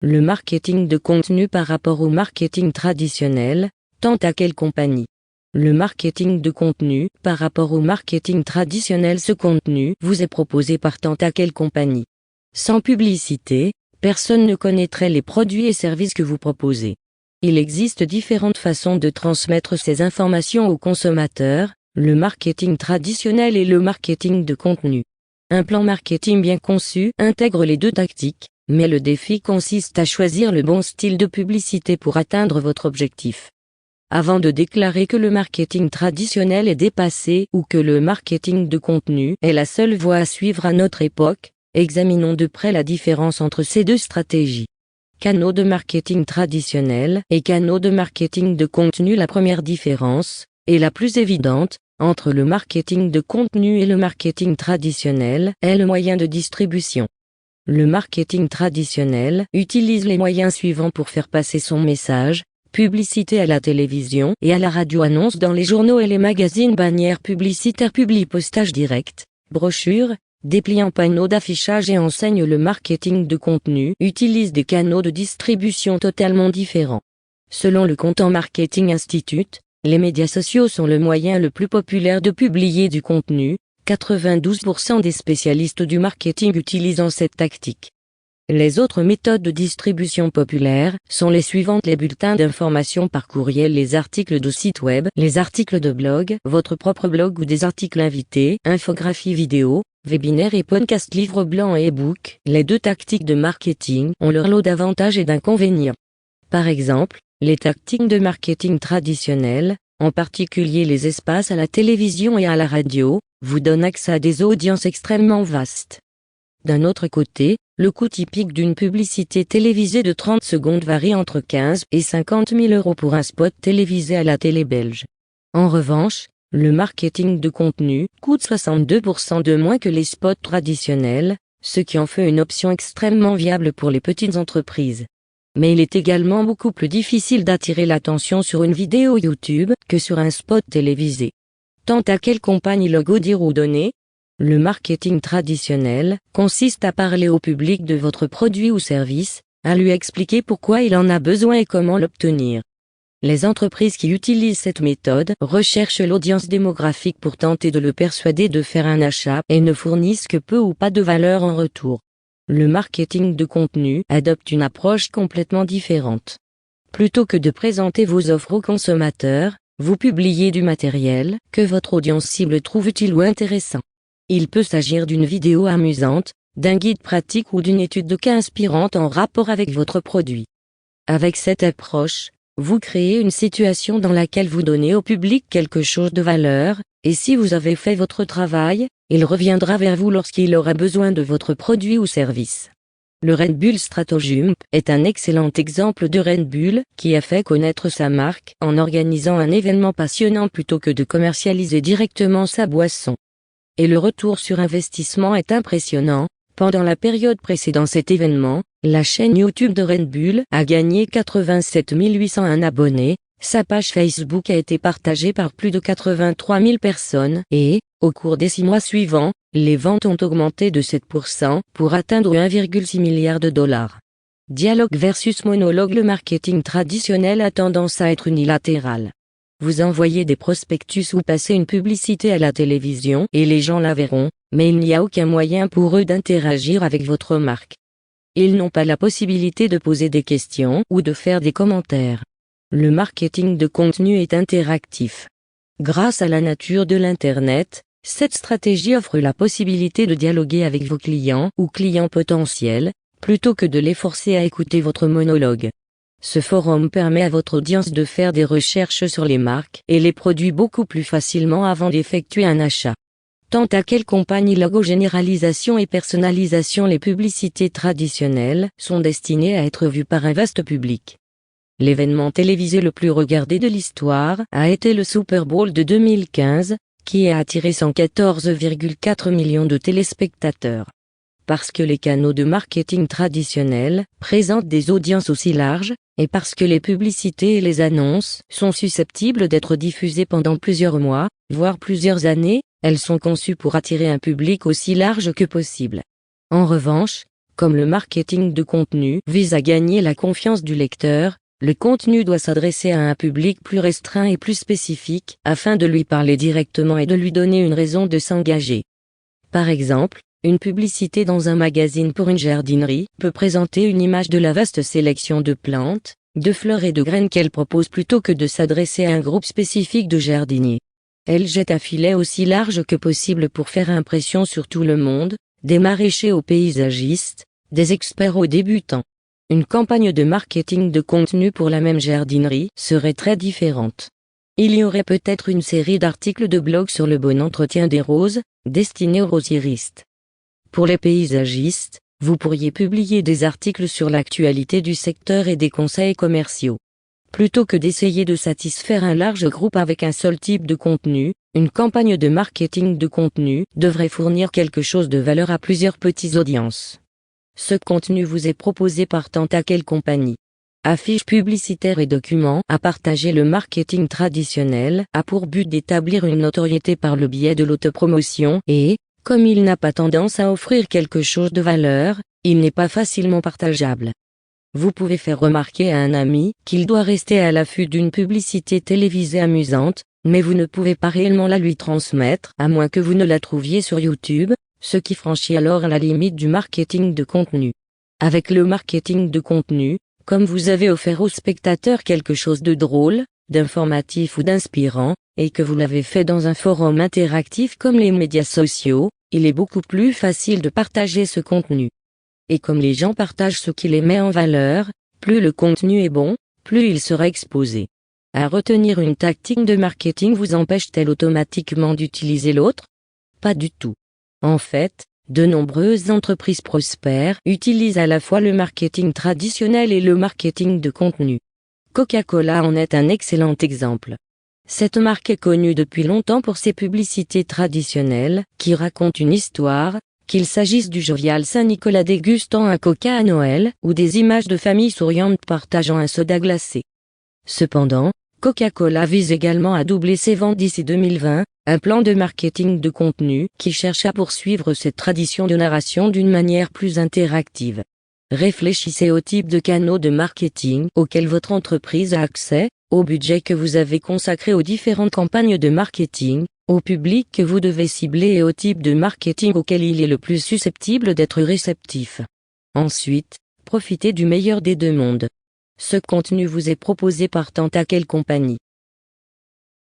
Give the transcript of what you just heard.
Le marketing de contenu par rapport au marketing traditionnel, tant à quelle compagnie? Le marketing de contenu par rapport au marketing traditionnel. Ce contenu vous est proposé par tant à quelle compagnie? Sans publicité, personne ne connaîtrait les produits et services que vous proposez. Il existe différentes façons de transmettre ces informations aux consommateurs, le marketing traditionnel et le marketing de contenu. Un plan marketing bien conçu intègre les deux tactiques, mais le défi consiste à choisir le bon style de publicité pour atteindre votre objectif. Avant de déclarer que le marketing traditionnel est dépassé ou que le marketing de contenu est la seule voie à suivre à notre époque, examinons de près la différence entre ces deux stratégies. Canaux de marketing traditionnels et canaux de marketing de contenu. La première différence, et la plus évidente, entre le marketing de contenu et le marketing traditionnel, est le moyen de distribution. Le marketing traditionnel utilise les moyens suivants pour faire passer son message: publicité à la télévision et à la radio, annonces dans les journaux et les magazines, bannières publicitaires, postage direct, brochures, dépliants, panneaux d'affichage et enseignes. Le marketing de contenu utilise des canaux de distribution totalement différents. Selon le Content Marketing Institute, les médias sociaux sont le moyen le plus populaire de publier du contenu, 92% des spécialistes du marketing utilisant cette tactique. Les autres méthodes de distribution populaires sont les suivantes: les bulletins d'information par courriel, les articles de site web, les articles de blog, votre propre blog ou des articles invités, infographies vidéo, webinaires et podcasts, livres blancs et e-books. Les deux tactiques de marketing ont leur lot d'avantages et d'inconvénients. Par exemple, les tactiques de marketing traditionnelles, en particulier les espaces à la télévision et à la radio, vous donnent accès à des audiences extrêmement vastes. D'un autre côté, le coût typique d'une publicité télévisée de 30 secondes varie entre 15 et 50 000 € pour un spot télévisé à la télé belge. En revanche, le marketing de contenu coûte 62% de moins que les spots traditionnels, ce qui en fait une option extrêmement viable pour les petites entreprises. Mais il est également beaucoup plus difficile d'attirer l'attention sur une vidéo YouTube que sur un spot télévisé. Tant à quelle compagnie logo dire ou donner? Le marketing traditionnel consiste à parler au public de votre produit ou service, à lui expliquer pourquoi il en a besoin et comment l'obtenir. Les entreprises qui utilisent cette méthode recherchent l'audience démographique pour tenter de le persuader de faire un achat et ne fournissent que peu ou pas de valeur en retour. Le marketing de contenu adopte une approche complètement différente. Plutôt que de présenter vos offres aux consommateurs, vous publiez du matériel que votre audience cible trouve utile ou intéressant. Il peut s'agir d'une vidéo amusante, d'un guide pratique ou d'une étude de cas inspirante en rapport avec votre produit. Avec cette approche, vous créez une situation dans laquelle vous donnez au public quelque chose de valeur, et si vous avez fait votre travail, il reviendra vers vous lorsqu'il aura besoin de votre produit ou service. Le Red Bull Stratojump est un excellent exemple de Red Bull qui a fait connaître sa marque en organisant un événement passionnant plutôt que de commercialiser directement sa boisson. Et le retour sur investissement est impressionnant. Pendant la période précédant cet événement, la chaîne YouTube de Red Bull a gagné 87 801 abonnés, sa page Facebook a été partagée par plus de 83 000 personnes et, au cours des 6 mois suivants, les ventes ont augmenté de 7% pour atteindre 1,6 milliard de dollars. Dialogue versus monologue. Le marketing traditionnel a tendance à être unilatéral. Vous envoyez des prospectus ou passez une publicité à la télévision et les gens la verront, mais il n'y a aucun moyen pour eux d'interagir avec votre marque. Ils n'ont pas la possibilité de poser des questions ou de faire des commentaires. Le marketing de contenu est interactif. Grâce à la nature de l'Internet, cette stratégie offre la possibilité de dialoguer avec vos clients ou clients potentiels, plutôt que de les forcer à écouter votre monologue. Ce forum permet à votre audience de faire des recherches sur les marques et les produits beaucoup plus facilement avant d'effectuer un achat. Tant à quelle compagnie logo généralisation et personnalisation. Les publicités traditionnelles sont destinées à être vues par un vaste public. L'événement télévisé le plus regardé de l'histoire a été le Super Bowl de 2015, qui a attiré 114,4 millions de téléspectateurs. Parce que les canaux de marketing traditionnels présentent des audiences aussi larges, et parce que les publicités et les annonces sont susceptibles d'être diffusées pendant plusieurs mois, voire plusieurs années, elles sont conçues pour attirer un public aussi large que possible. En revanche, Comme le marketing de contenu vise à gagner la confiance du lecteur, le contenu doit s'adresser à un public plus restreint et plus spécifique afin de lui parler directement et de lui donner une raison de s'engager. Par exemple, une publicité dans un magazine pour une jardinerie peut présenter une image de la vaste sélection de plantes, de fleurs et de graines qu'elle propose plutôt que de s'adresser à un groupe spécifique de jardiniers. Elle jette un filet aussi large que possible pour faire impression sur tout le monde, des maraîchers aux paysagistes, des experts aux débutants. Une campagne de marketing de contenu pour la même jardinerie serait très différente. Il y aurait peut-être une série d'articles de blog sur le bon entretien des roses, destinés aux rosiéristes. Pour les paysagistes, vous pourriez publier des articles sur l'actualité du secteur et des conseils commerciaux. Plutôt que d'essayer de satisfaire un large groupe avec un seul type de contenu, une campagne de marketing de contenu devrait fournir quelque chose de valeur à plusieurs petites audiences. Ce contenu vous est proposé par tant à quelle compagnie. Affiches publicitaires et documents à partager. Le marketing traditionnel a pour but d'établir une notoriété par le biais de l'autopromotion et, comme il n'a pas tendance à offrir quelque chose de valeur, il n'est pas facilement partageable. Vous pouvez faire remarquer à un ami qu'il doit rester à l'affût d'une publicité télévisée amusante, mais vous ne pouvez pas réellement la lui transmettre à moins que vous ne la trouviez sur YouTube, ce qui franchit alors la limite du marketing de contenu. Avec le marketing de contenu, comme vous avez offert au spectateur quelque chose de drôle, d'informatif ou d'inspirant, et que vous l'avez fait dans un forum interactif comme les médias sociaux, il est beaucoup plus facile de partager ce contenu. Et comme les gens partagent ce qui les met en valeur, plus le contenu est bon, plus il sera exposé. À retenir une tactique de marketing vous empêche-t-elle automatiquement d'utiliser l'autre? Pas du tout. En fait, de nombreuses entreprises prospères utilisent à la fois le marketing traditionnel et le marketing de contenu. Coca-Cola en est un excellent exemple. Cette marque est connue depuis longtemps pour ses publicités traditionnelles, qui racontent une histoire, qu'il s'agisse du jovial Saint-Nicolas dégustant un coca à Noël, ou des images de familles souriantes partageant un soda glacé. Cependant, Coca-Cola vise également à doubler ses ventes d'ici 2020, un plan de marketing de contenu qui cherche à poursuivre cette tradition de narration d'une manière plus interactive. Réfléchissez au type de canaux de marketing auxquels votre entreprise a accès, au budget que vous avez consacré aux différentes campagnes de marketing, au public que vous devez cibler et au type de marketing auquel il est le plus susceptible d'être réceptif. Ensuite, profitez du meilleur des deux mondes. Ce contenu vous est proposé par tant à quelle compagnie.